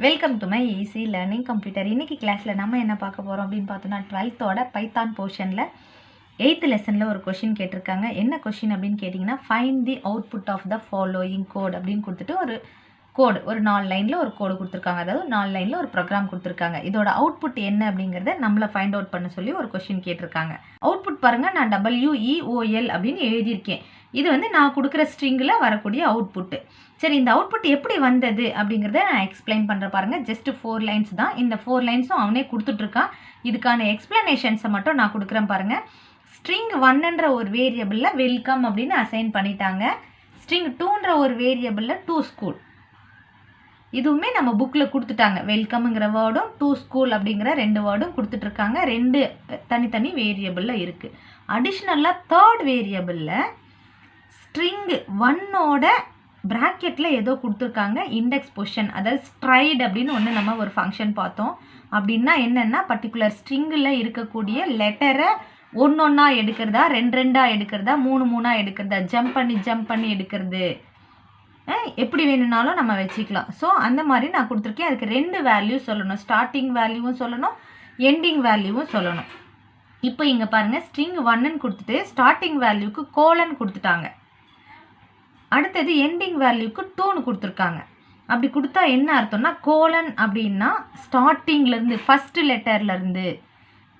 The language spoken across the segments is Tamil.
Welcome to my easy learning computer. இன்றைக்கி கிளாஸில் நம்ம என்ன பார்க்க போகிறோம் அப்படின்னு பார்த்தோன்னா 12th பைத்தான் போர்ஷனில் 8th லெசனில் ஒரு கொஷின் கேட்டிருக்காங்க. என்ன கொஷின் அப்படின்னு கேட்டிங்கன்னா, find the output of the following code அப்படின்னு கொடுத்துட்டு ஒரு 4 லைனில் ஒரு கோடு கொடுத்துருக்காங்க. அதாவது 4 லைனில் ஒரு ப்ரோக்ராம் கொடுத்துருக்காங்க. இதோட அவுட்புட் என்ன அப்படிங்கிறத நம்மளை ஃபைண்ட் அவுட் பண்ண சொல்லி ஒரு கொஷின் கேட்டிருக்காங்க. அவுட்புட் பாருங்கள், நான் WEOL அப்படின்னு எழுதியிருக்கேன். இது நான் கொடுக்குற ஸ்ட்ரிங்கில் வரக்கூடிய அவுட்புட்டு. சரி, இந்த அவுட்புட் எப்படி வந்தது அப்படிங்கிறத நான் எக்ஸ்பிளைன் பண்ணுற பாருங்கள். ஜஸ்ட் 4 லைன்ஸ் தான். இந்த 4 லைன்ஸும் அவனே கொடுத்துட்ருக்கான். இதுக்கான எக்ஸ்பிளனேஷன்ஸை மட்டும் நான் கொடுக்குறேன் பாருங்கள். ஸ்ட்ரிங் 1ன்ற ஒரு வேரியபிளில் வெல்கம் அப்படின்னு அசைன் பண்ணிட்டாங்க. ஸ்ட்ரிங் 2ன்ற ஒரு வேரியபிளில் டு ஸ்கூல், இதுவுமே நம்ம புக்கில் கொடுத்துட்டாங்க. வெல்கம்ங்கிற வேர்டும் டு ஸ்கூல் அப்படிங்கிற 2 வேர்டும் கொடுத்துட்ருக்காங்க. 2 தனித்தனி வேரியபிளில் இருக்குது. அடிஷ்னலாக 3rd வேரியபிளில் ஸ்ட்ரிங் 1ஓட ப்ராக்கெட்டில் ஏதோ கொடுத்துருக்காங்க. இண்டெக்ஸ் பொசிஷன், அதாவது ஸ்ட்ரைட் அப்படின்னு ஒன்று நம்ம ஒரு ஃபங்க்ஷன் பார்த்தோம். அப்படின்னா என்னென்னா, பர்டிகுலர் ஸ்ட்ரிங்கில் இருக்கக்கூடிய லெட்டரை ஒன்றா எடுக்கிறதா, 2 எடுக்கிறதா, 3 எடுக்கிறதா, ஜம்ப் பண்ணி எடுக்கிறது, எப்படி வேணும்னாலும் நம்ம வச்சுக்கலாம். ஸோ அந்த மாதிரி நான் கொடுத்துருக்கேன். அதுக்கு 2 வேல்யூ சொல்லணும். ஸ்டார்டிங் வேல்யூவும் சொல்லணும், எண்டிங் வேல்யூவும் சொல்லணும். இப்போ இங்கே பாருங்கள், ஸ்ட்ரிங் 1ன்னு கொடுத்துட்டு ஸ்டார்டிங் வேல்யூக்கு கோலன் கொடுத்துட்டாங்க. அடுத்தது எண்டிங் வேல்யூக்கு 2ன்னு கொடுத்துருக்காங்க. அப்படி கொடுத்தா என்ன அர்த்தம்னா, கோலன் அப்படின்னா ஸ்டார்டிங்லேருந்து ஃபஸ்ட்டு லெட்டர்லேருந்து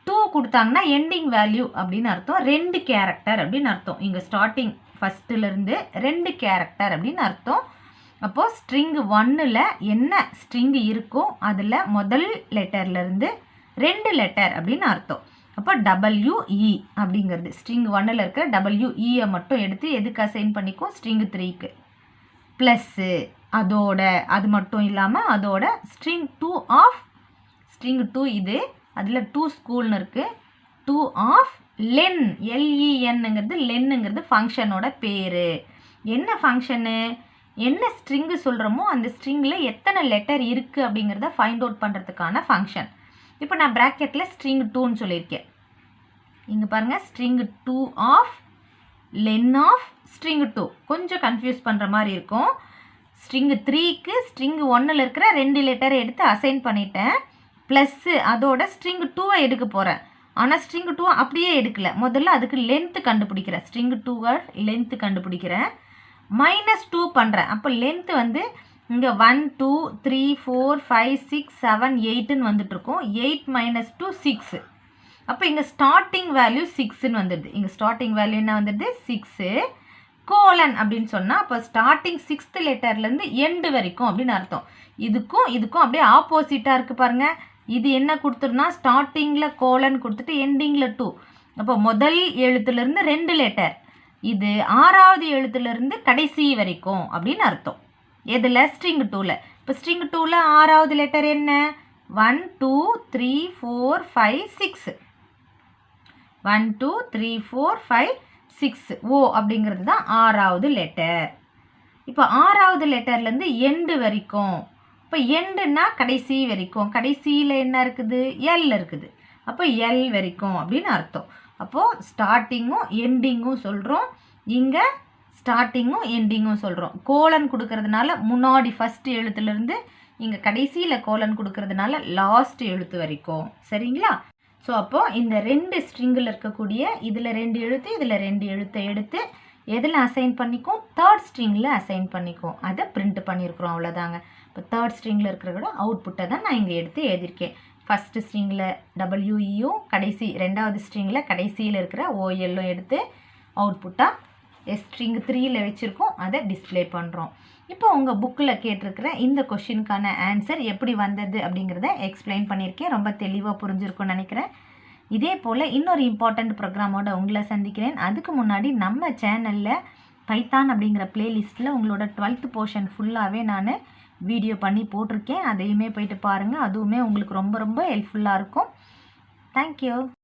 2 கொடுத்தாங்கன்னா எண்டிங் வேல்யூ அப்படின்னு அர்த்தம். 2 கேரக்டர் அப்படின்னு அர்த்தம். இங்கே ஸ்டார்டிங் ஃபஸ்ட்டுலேருந்து 2 கேரக்டர் அப்படின்னு அர்த்தம். அப்போது ஸ்ட்ரிங் 1ல் என்ன ஸ்ட்ரிங் இருக்கோ அதில் முதல் லெட்டர்லேருந்து 2 லெட்டர் அப்படின்னு அர்த்தம். அப்போ WE அப்படிங்கிறது ஸ்ட்ரிங் 1ல் இருக்கிற WEயை மட்டும் எடுத்து எதுக்கு அசைன் பண்ணிக்கும், ஸ்ட்ரிங் 3க்கு. ப்ளஸ்ஸு அது மட்டும் இல்லாமல் அதோட ஸ்ட்ரிங் 2 இது, அதில் 2 ஸ்கூல்னு இருக்குது. 2 ஆஃப் லென், LENங்கிறது லென்னுங்கிறது ஃபங்க்ஷனோட பேர். என்ன ஃபங்க்ஷனு, என்ன ஸ்ட்ரிங்கு சொல்கிறோமோ அந்த ஸ்ட்ரிங்கில் எத்தனை லெட்டர் இருக்குது அப்படிங்கிறத ஃபைண்ட் அவுட் பண்ணுறதுக்கான ஃபங்க்ஷன். இப்போ நான் ப்ராக்கெட்டில் ஸ்ட்ரிங் 2ன்னு சொல்லியிருக்கேன். இங்கே பாருங்கள், string 2 of len of string 2 கொஞ்சம் கன்ஃபியூஸ் பண்ணுற மாதிரி இருக்கும். ஸ்ட்ரிங் 3க்கு ஸ்ட்ரிங் 1ல் இருக்கிற 2 லெட்டரை எடுத்து அசைன் பண்ணிட்டேன். ப்ளஸ்ஸு அதோட ஸ்ட்ரிங் 2வை எடுக்க போகிறேன். ஆனால் ஸ்ட்ரிங் 2 அப்படியே எடுக்கல. முதல்ல அதுக்கு லென்த்து கண்டுபிடிக்கிறேன். ஸ்ட்ரிங் 2 லென்த்து கண்டுபிடிக்கிறேன். -2 பண்ணுறேன். அப்போ லென்த்து இங்கே 1 2 3 4 5 6 7 8ன்னு வந்துட்டுருக்கோம். 8 - 2 6. அப்போ இங்கே ஸ்டார்டிங் வேல்யூ 6ன்னு வந்துடுது. இங்கே ஸ்டார்டிங் வேல்யூ என்ன வந்துடுது, 6. கோலன் அப்படின்னு சொன்னால் அப்போ ஸ்டார்டிங் 6th லெட்டர்லேருந்து எண்டு வரைக்கும் அப்படின்னு அர்த்தம். இதுக்கும் அப்படியே ஆப்போசிட்டாக இருக்குது பாருங்கள். இது என்ன கொடுத்துருன்னா, ஸ்டார்டிங்கில் கோலன் கொடுத்துட்டு எண்டிங்கில் 2. அப்போ முதல் எழுத்துலேருந்து 2 லெட்டர். இது 6வது எழுத்துலேருந்து கடைசி வரைக்கும் அப்படின்னு அர்த்தம். எதில், ஸ்ட்ரிங் 2ல். இப்போ ஸ்ட்ரிங் 2ல் 6வது லெட்டர் என்ன, 1 2 3 4 5 6. 1 2 3 4 5 6 ஓ அப்படிங்கிறது தான் 6வது லெட்டர். இப்போ 6வது லெட்டர்லேருந்து எண்டு வரைக்கும். இப்போ எண்டுன்னா கடைசி வரைக்கும். கடைசியில் என்ன இருக்குது, எல் இருக்குது. அப்போ எல் வரைக்கும் அப்படின்னு அர்த்தம். அப்போது ஸ்டார்டிங்கும் எண்டிங்கும் சொல்கிறோம். இங்கே ஸ்டார்டிங்கும் எண்டிங்கும் சொல்கிறோம். கோலன் கொடுக்கறதுனால முன்னாடி ஃபஸ்ட்டு எழுத்துலேருந்து, இங்கே கடைசியில் கோலன் கொடுக்கறதுனால லாஸ்ட் எழுத்து வரைக்கும். சரிங்களா? ஸோ அப்போது இந்த 2 ஸ்ட்ரிங்கில் இருக்கக்கூடிய இதில் 2 எழுத்து, இதில் 2 எழுத்தை எடுத்து எதில் அசைன் பண்ணிக்கும், 3rd ஸ்ட்ரிங்கில் அசைன் பண்ணிக்கும். அதை பிரிண்ட் பண்ணியிருக்கிறோம், அவ்வளோதாங்க. இப்போ 3rd ஸ்ட்ரிங்கில் இருக்கிற அவுட்புட்டை தான் நான் இங்கே எடுத்து எழுதியிருக்கேன். ஃபஸ்ட்டு ஸ்ட்ரிங்கில் WEயும் கடைசி 2வது ஸ்ட்ரிங்கில் கடைசியில் இருக்கிற OLம் எடுத்து அவுட்புட்டாக ஸ்ட்ரிங் 3ல் வச்சுருக்கோம். அதை டிஸ்பிளே பண்ணுறோம். இப்போ உங்கள் புக்கில் கேட்டிருக்கிற இந்த கொஷினுக்கான ஆன்சர் எப்படி வந்தது அப்படிங்கிறத எக்ஸ்பிளைன் பண்ணியிருக்கேன். ரொம்ப தெளிவாக புரிஞ்சிருக்கும்னு நினைக்கிறேன். இதே போல் இன்னொரு இம்பார்ட்டண்ட் ப்ரோக்ராமோட உங்களை சந்திக்கிறேன். அதுக்கு முன்னாடி நம்ம சேனலில் பைத்தான் அப்படிங்கிற பிளேலிஸ்ட்டில் உங்களோட 12th போர்ஷன் ஃபுல்லாகவே நான் வீடியோ பண்ணி போட்டிருக்கேன். அதையுமே போயிட்டு பாருங்கள். அதுவுமே உங்களுக்கு ரொம்ப ரொம்ப ஹெல்ப்ஃபுல்லாக இருக்கும். தேங்க்யூ.